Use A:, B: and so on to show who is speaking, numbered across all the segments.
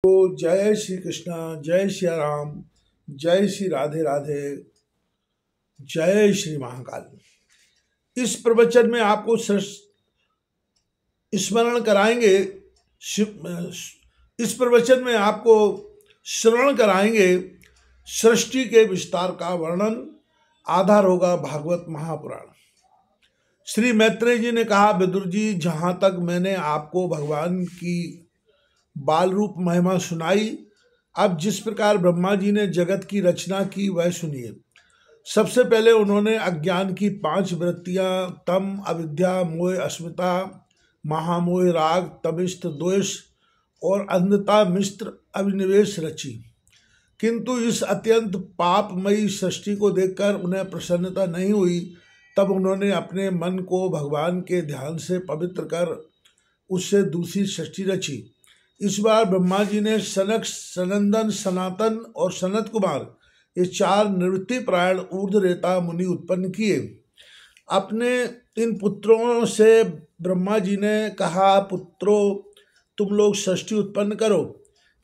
A: तो जय श्री कृष्णा, जय श्री राम, जय श्री राधे राधे, जय श्री महाकाल। इस प्रवचन में आपको स्मरण कराएंगे इस प्रवचन में आपको श्रवण कराएंगे सृष्टि के विस्तार का वर्णन। आधार होगा भागवत महापुराण। श्री मैत्रेय जी ने कहा, विदुर जी, जहाँ तक मैंने आपको भगवान की बाल रूप महिमा सुनाई, अब जिस प्रकार ब्रह्मा जी ने जगत की रचना की वह सुनिए। सबसे पहले उन्होंने अज्ञान की 5 वृत्तियां तम, अविद्या, मोह, अस्मिता, महामोह, राग, तमिष्ट, द्वेष और अंधता, मिश्र, अभिनिवेश रची। किंतु इस अत्यंत पापमयी सृष्टि को देखकर उन्हें प्रसन्नता नहीं हुई। तब उन्होंने अपने मन को भगवान के ध्यान से पवित्र कर उससे दूसरी सृष्टि रची। इस बार ब्रह्मा जी ने सनक, सनंदन, सनातन और सनत कुमार, ये 4 निवृत्ति प्रायण ऊर्ध्वरेता मुनि उत्पन्न किए। अपने इन पुत्रों से ब्रह्मा जी ने कहा, पुत्रों, तुम लोग सृष्टि उत्पन्न करो।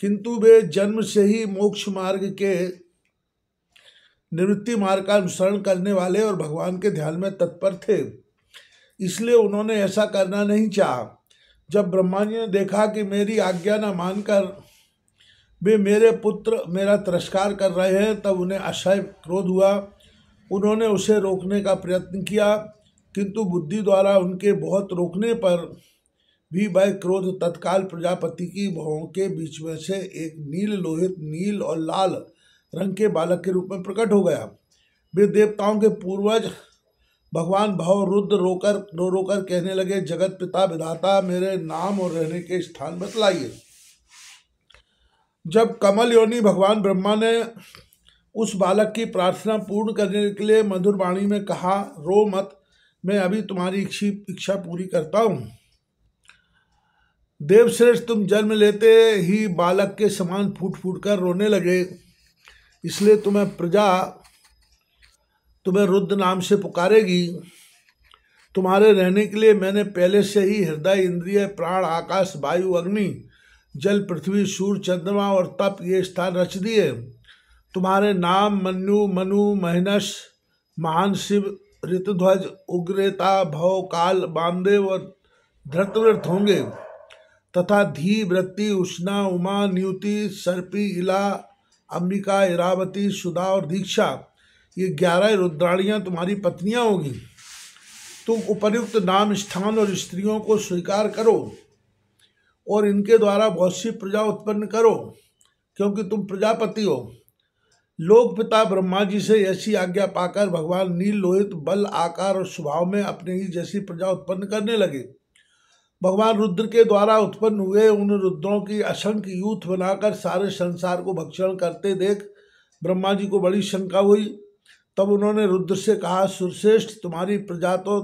A: किंतु वे जन्म से ही मोक्ष मार्ग के निवृत्ति मार्ग का अनुसरण करने वाले और भगवान के ध्यान में तत्पर थे, इसलिए उन्होंने ऐसा करना नहीं चाहा। जब ब्रह्मा जी ने देखा कि मेरी आज्ञा न मानकर वे मेरे पुत्र मेरा तिरस्कार कर रहे हैं, तब उन्हें असह्य क्रोध हुआ। उन्होंने उसे रोकने का प्रयत्न किया, किंतु बुद्धि द्वारा उनके बहुत रोकने पर भी वह क्रोध तत्काल प्रजापति की भुवों के बीच में से एक नील लोहित, नील और लाल रंग के बालक के रूप में प्रकट हो गया। वे देवताओं के पूर्वज भगवान भव रुद्र रो रोकर कहने लगे, जगत पिता विधाता, मेरे नाम और रहने के स्थान बतलाइए। जब कमल योनि भगवान ब्रह्मा ने उस बालक की प्रार्थना पूर्ण करने के लिए मधुर वाणी में कहा, रो मत, मैं अभी तुम्हारी इच्छा पूरी करता हूँ। देवश्रेष्ठ, तुम जन्म लेते ही बालक के समान फूट फूट कर रोने लगे, इसलिए तुम्हें रुद्र नाम से पुकारेगी। तुम्हारे रहने के लिए मैंने पहले से ही हृदय, इंद्रिय, प्राण, आकाश, वायु, अग्नि, जल, पृथ्वी, सूर्य, चंद्रमा और तप ये स्थान रच दिए। तुम्हारे नाम मन्यु, मनु, महिनस, महान शिव, ऋतुध्वज, उग्रेता, भव, काल, वामदेव और धृतव्रत होंगे तथा धी, वृत्ति, उष्णा, उमा, न्यूति, सर्पी, इला, अंबिका, इरावती, सुधा और दीक्षा, ये 11 रुद्राणियाँ तुम्हारी पत्नियाँ होगी। तुम उपर्युक्त नाम, स्थान और स्त्रियों को स्वीकार करो और इनके द्वारा बहुत सी प्रजा उत्पन्न करो, क्योंकि तुम प्रजापति हो। लोक पिता ब्रह्मा जी से ऐसी आज्ञा पाकर भगवान नील लोहित, बल, आकार और स्वभाव में अपने ही जैसी प्रजा उत्पन्न करने लगे। भगवान रुद्र के द्वारा उत्पन्न हुए उन रुद्रों की असंख्य यूथ बनाकर सारे संसार को भक्षण करते देख ब्रह्मा जी को बड़ी शंका हुई। तब उन्होंने रुद्र से कहा, सुरश्रेष्ठ, तुम्हारी प्रजा तो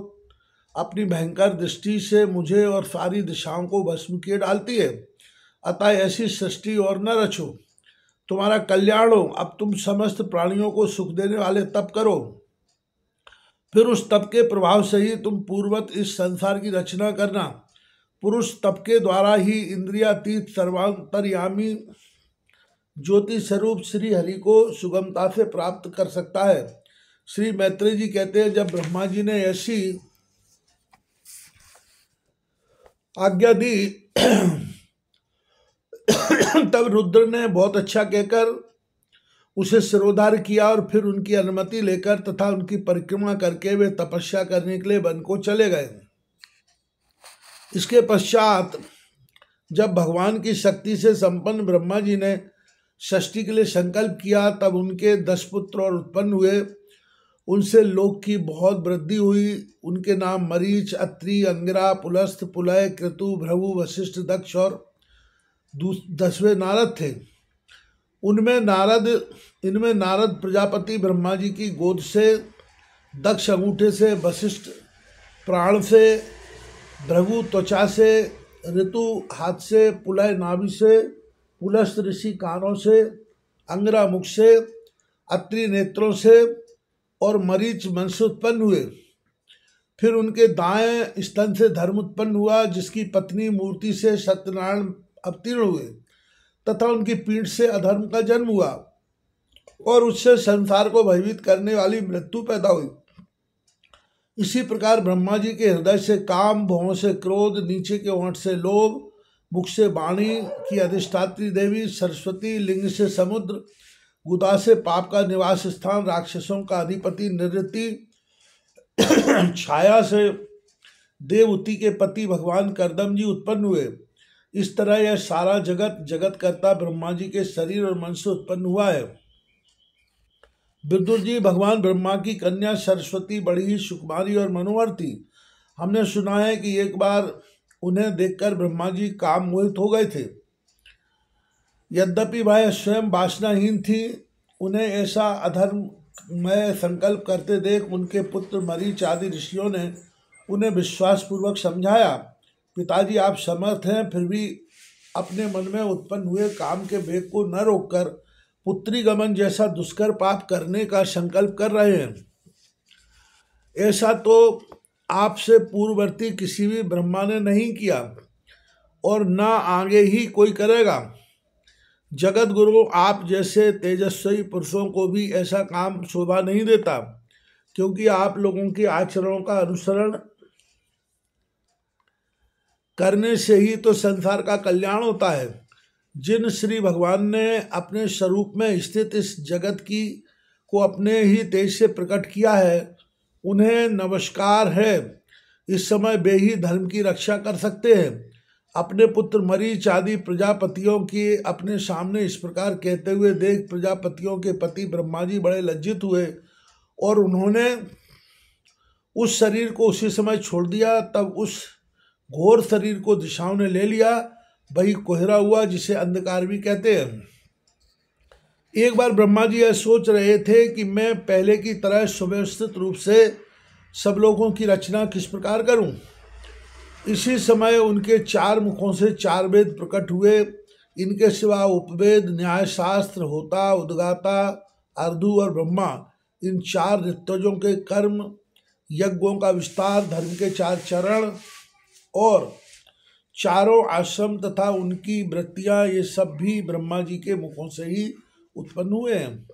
A: अपनी भयंकर दृष्टि से मुझे और सारी दिशाओं को भस्म किए डालती है, अतः ऐसी सृष्टि और न रचो। तुम्हारा कल्याण हो। अब तुम समस्त प्राणियों को सुख देने वाले तप करो, फिर उस तप के प्रभाव से ही तुम पूर्ववत इस संसार की रचना करना। पुरुष तप के द्वारा ही इंद्रियातीत सर्वांतर्यामी ज्योति स्वरूप श्री हरि को सुगमता से प्राप्त कर सकता है। श्री मैत्रेय जी कहते हैं, जब ब्रह्मा जी ने ऐसी आज्ञा दी तब रुद्र ने बहुत अच्छा कहकर उसे सिरोधार किया और फिर उनकी अनुमति लेकर तथा उनकी परिक्रमा करके वे तपस्या करने के लिए वन को चले गए। इसके पश्चात जब भगवान की शक्ति से संपन्न ब्रह्मा जी ने षष्ठी के लिए संकल्प किया, तब उनके 10 पुत्र और उत्पन्न हुए। उनसे लोक की बहुत वृद्धि हुई। उनके नाम मरीच, अत्रि, अंगिरा, पुलस्त्य, पुलय, क्रतु, भृगु, वशिष्ठ, दक्ष और 10वें नारद थे। इनमें नारद प्रजापति ब्रह्मा जी की गोद से, दक्ष अंगूठे से, वशिष्ठ प्राण से, भृगु त्वचा से, ऋतु हाथ से, पुलय नाभि से, पुलस्त ऋषि कानों से, अंगिरा मुख से, अत्रि नेत्रों से और मरीच मन से उत्पन्न हुए। फिर उनके दाएं स्तन से धर्म उत्पन्न हुआ, जिसकी पत्नी मूर्ति से सत्यनारायण अवतीर्ण हुए। तथा उनकी पीठ से अधर्म का जन्म हुआ और उससे संसार को भयभीत करने वाली मृत्यु पैदा हुई। इसी प्रकार ब्रह्मा जी के हृदय से काम, भौं से क्रोध, नीचे के ओंठ से लोभ, मुख से वाणी की अधिष्ठात्री देवी सरस्वती, लिंग से समुद्र, गुदा से पाप का निवास स्थान, राक्षसों का अधिपति निवृत्ति, छाया से देवहूति के पति भगवान करदम जी उत्पन्न हुए। इस तरह यह सारा जगत करता ब्रह्मा जी के शरीर और मन से उत्पन्न हुआ है। विदुर जी, भगवान ब्रह्मा की कन्या सरस्वती बड़ी ही सुकुमारी और मनोहर थी। हमने सुना है कि एक बार उन्हें देखकर ब्रह्मा जी काम मोहित हो गए थे। यद्यपि वह स्वयं वासनाहीन थी, उन्हें ऐसा अधर्ममय संकल्प करते देख उनके पुत्र मरीच आदि ऋषियों ने उन्हें विश्वासपूर्वक समझाया, पिताजी आप समर्थ हैं, फिर भी अपने मन में उत्पन्न हुए काम के वेग को न रोककर पुत्री गमन जैसा दुष्कर पाप करने का संकल्प कर रहे हैं। ऐसा तो आपसे पूर्ववर्ती किसी भी ब्रह्मा ने नहीं किया और न आगे ही कोई करेगा। जगत गुरु आप जैसे तेजस्वी पुरुषों को भी ऐसा काम शोभा नहीं देता, क्योंकि आप लोगों के आचरणों का अनुसरण करने से ही तो संसार का कल्याण होता है। जिन श्री भगवान ने अपने स्वरूप में स्थित इस जगत की को अपने ही तेज से प्रकट किया है, उन्हें नमस्कार है। इस समय वे ही धर्म की रक्षा कर सकते हैं। अपने पुत्र मरीच आदि प्रजापतियों की अपने सामने इस प्रकार कहते हुए देख प्रजापतियों के पति ब्रह्मा जी बड़े लज्जित हुए और उन्होंने उस शरीर को उसी समय छोड़ दिया। तब उस घोर शरीर को दिशाओं ने ले लिया, वही कोहरा हुआ जिसे अंधकार भी कहते हैं। एक बार ब्रह्मा जी यह सोच रहे थे कि मैं पहले की तरह सुव्यवस्थित रूप से सब लोगों की रचना किस प्रकार करूं। इसी समय उनके 4 मुखों से 4 वेद प्रकट हुए। इनके सिवा उपवेद, न्यायशास्त्र, होता, उद्गाता, अर्धु और ब्रह्मा, इन 4 ऋतुजों के कर्म, यज्ञों का विस्तार, धर्म के 4 चरण और चारों आश्रम तथा उनकी वृत्तियां, ये सब भी ब्रह्मा जी के मुखों से ही उत्पन्न हुए हैं।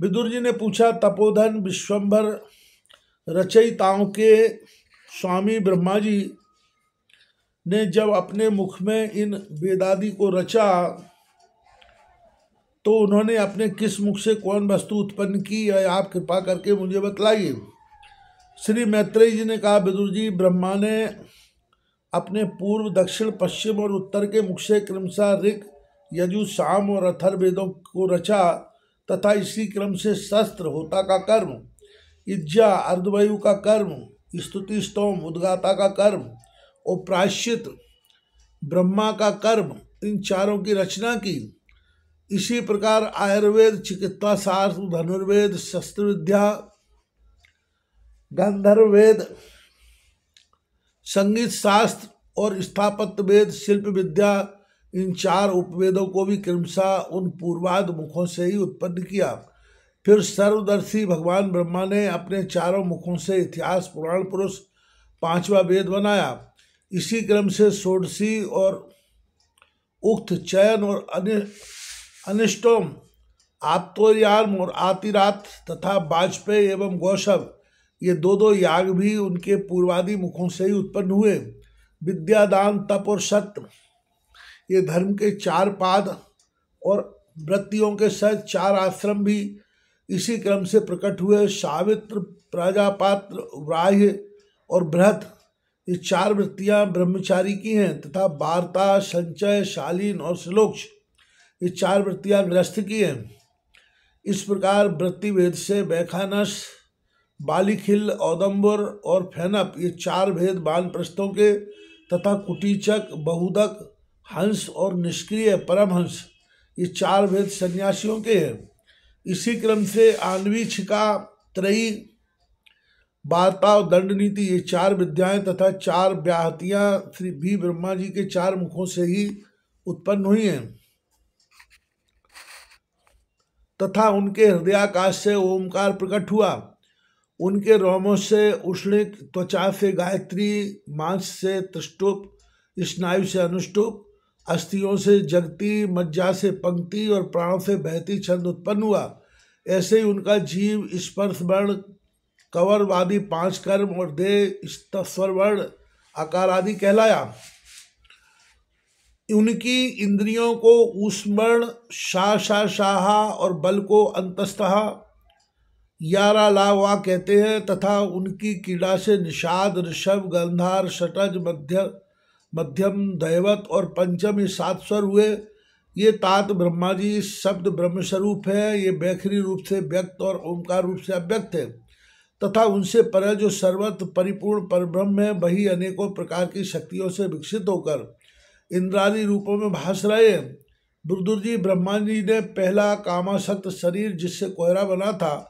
A: विदुर जी ने पूछा, तपोधन विश्वंभर रचयिताओं के स्वामी ब्रह्मा जी ने जब अपने मुख में इन वेदादि को रचा तो उन्होंने अपने किस मुख से कौन वस्तु उत्पन्न की, यह आप कृपा करके मुझे बतलाइए। श्री मैत्रेय जी ने कहा, विदुर जी, ब्रह्मा ने अपने पूर्व, दक्षिण, पश्चिम और उत्तर के मुख से क्रमशः ऋग, यजु, साम और अथर्ववेदों को रचा तथा इसी क्रम से शस्त्र, होता का कर्म, इज्जा, अर्धवायु का कर्म, स्तुति, स्तोम, उद्गाता का कर्म और प्रायश्चित, ब्रह्मा का कर्म, इन चारों की रचना की। इसी प्रकार आयुर्वेद, चिकित्सा शास्त्र, धनुर्वेद, शस्त्र विद्या, गंधर्ववेद, संगीत शास्त्र और स्थापत्य वेद, शिल्प विद्या, इन 4 उपवेदों को भी क्रमशः उन पूर्वाद मुखों से ही उत्पन्न किया। फिर सर्वदर्शी भगवान ब्रह्मा ने अपने 4 मुखों से इतिहास, पुराण, पुरुष, 5वां वेद बनाया। इसी क्रम से षोडशी और उक्त, चयन और अनिष्टोम, आत्तोयाम और आतिरात तथा वाजपेयी एवं गौशव, ये 2 याग भी उनके पूर्वादि मुखों से ही उत्पन्न हुए। विद्या, दान, तप और सत्य, ये धर्म के 4 पाद और वृत्तियों के सहित 4 आश्रम भी इसी क्रम से प्रकट हुए। सावित्र, प्रजापात्र, व्राह्य और बृहत, ये 4 वृत्तियां ब्रह्मचारी की हैं तथा वार्ता, संचय, शालीन और श्लोक्ष, ये 4 वृत्तियां गृहस्थ की हैं। इस प्रकार वृत्ति भेद से वैखानस, बालिखिल, औदंबर और फैनप, ये 4 भेद वानप्रस्थों के तथा कुटीचक, बहुदक, हंस और निष्क्रिय परमहंस, ये 4 भेद सन्यासियों के हैं। इसी क्रम से आन्वीक्षिका, त्रयी, वार्ता और दंड नीति, ये 4 विद्याएं तथा 4 व्याहतियां श्री भी ब्रह्मा जी के 4 मुखों से ही उत्पन्न हुई हैं तथा उनके हृदयाकाश से ओमकार प्रकट हुआ। उनके रोमों से उष्णिक, त्वचा से गायत्री, मांस से त्रिष्टुप, स्नायु से अनुष्टुप अस्थियों से जगती, मज्जा से पंक्ति और प्राणों से बहती छंद उत्पन्न हुआ। ऐसे ही उनका जीव, स्पर्श, वर्ण, कवर आदि 5 कर्म और देह, स्वर, वर्ण, आकार आदि कहलाया। उनकी इंद्रियों को ऊष्मण, शाहा और बल को अंतस्तः यारा लावा कहते हैं, तथा उनकी क्रीड़ा से निषाद, ऋषभ, गंधार, षटज, मध्यम, दैवत और पंचम ये 7 स्वर हुए। ये तात ब्रह्मा जी शब्द ब्रह्मस्वरूप है। ये बैखरी रूप से व्यक्त और ओंकार रूप से अव्यक्त है, तथा उनसे पर जो सर्वत्र परिपूर्ण परब्रह्म है, वही अनेकों प्रकार की शक्तियों से विकसित होकर इंद्रादि रूपों में भास रहे हैं। बुद्धुर जी, ब्रह्मा जी ने पहला कामासक्त शरीर जिससे कोहरा बना था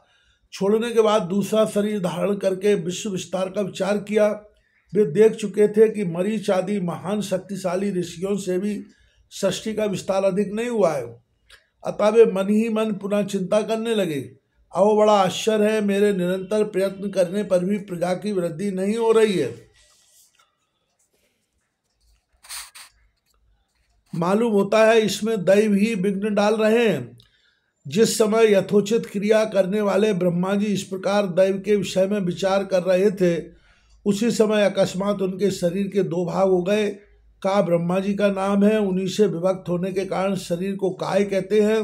A: छोड़ने के बाद दूसरा शरीर धारण करके विश्व विस्तार का विचार किया। वे देख चुके थे कि मरीच आदि महान शक्तिशाली ऋषियों से भी सृष्टि का विस्तार अधिक नहीं हुआ है। अतः वे मन ही मन पुनः चिंता करने लगे, अब बड़ा आश्चर्य है, मेरे निरंतर प्रयत्न करने पर भी प्रजा की वृद्धि नहीं हो रही है। मालूम होता है इसमें दैव ही विघ्न डाल रहे हैं। जिस समय यथोचित क्रिया करने वाले ब्रह्मा जी इस प्रकार दैव के विषय में विचार कर रहे थे, उसी समय अकस्मात उनके शरीर के 2 भाग हो गए। का ब्रह्मा जी का नाम है, उन्हीं से विभक्त होने के कारण शरीर को काय कहते हैं।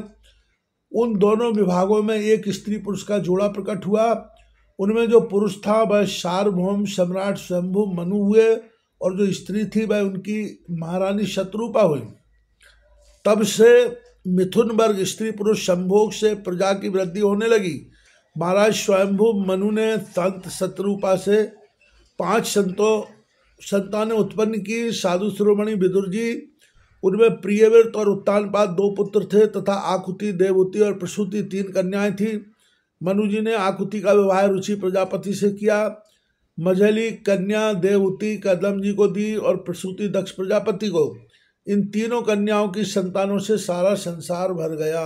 A: उन दोनों विभागों में एक स्त्री पुरुष का जोड़ा प्रकट हुआ। उनमें जो पुरुष था वह सार्वभौम सम्राट स्वयंभू मनु हुए, और जो स्त्री थी वह उनकी महारानी शत्रुपा हुई। तब से मिथुन वर्ग स्त्री पुरुष संभोग से प्रजा की वृद्धि होने लगी। महाराज स्वयंभू मनु ने संत शत्रुपा से 5 संतानें उत्पन्न की। साधु शिरोमणि विदुर जी, उनमें प्रियव्रत और उत्तानपाद 2 पुत्र थे, तथा आकुति, देवहूति और प्रसूति 3 कन्याएं थी। मनु जी ने आकुति का विवाह रुचि प्रजापति से किया। मझली कन्या देवहूति कदम जी को दी और प्रसूति दक्ष प्रजापति को। इन तीनों कन्याओं की संतानों से सारा संसार भर गया।